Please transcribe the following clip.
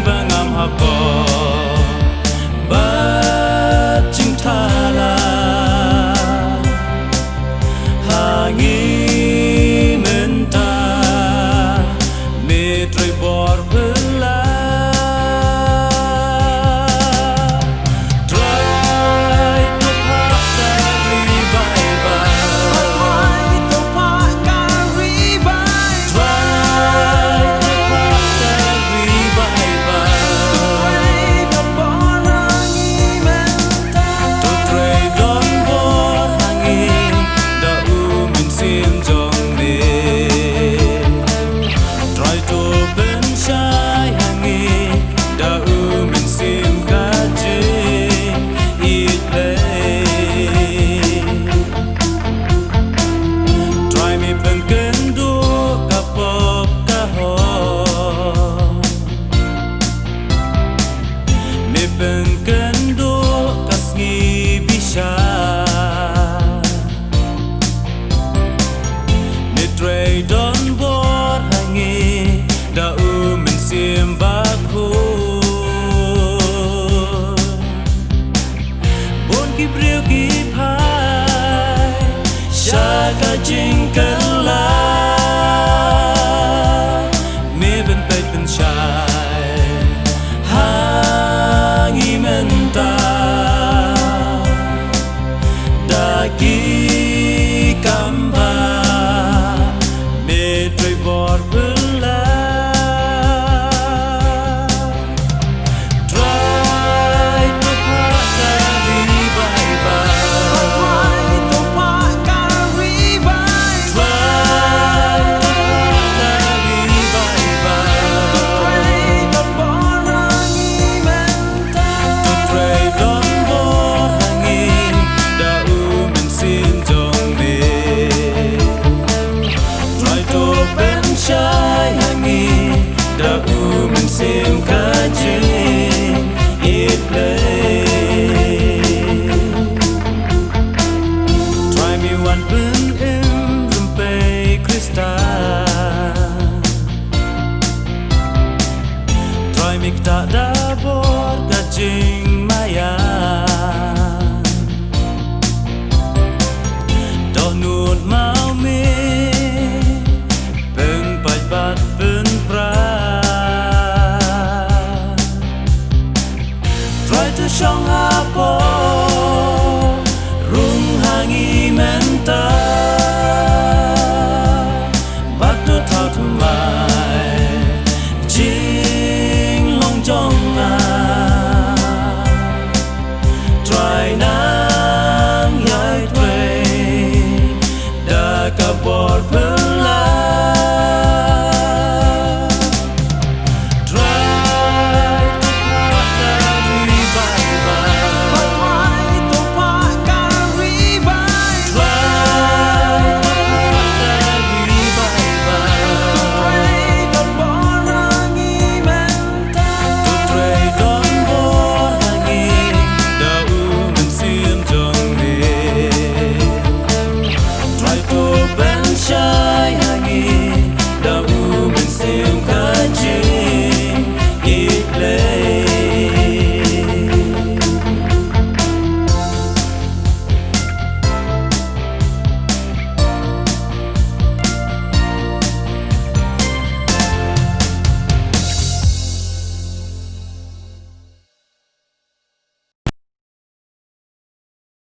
bangam habo ba ching thala hangi menta me troi bor bela Don bor hangi da min sim bakho bon ki breu ki phai shaka jinkala me ben pe ben shai hangi menta da ki kamba bor bela try to pakari bye bye try to pakari bye try to pakari bye bye to pray don borangi menta to pray don borangi da men sin jong ne try to Shai hangi da men sim kajing it play try me one pun im rumpe krista try me ta da bor kajing maya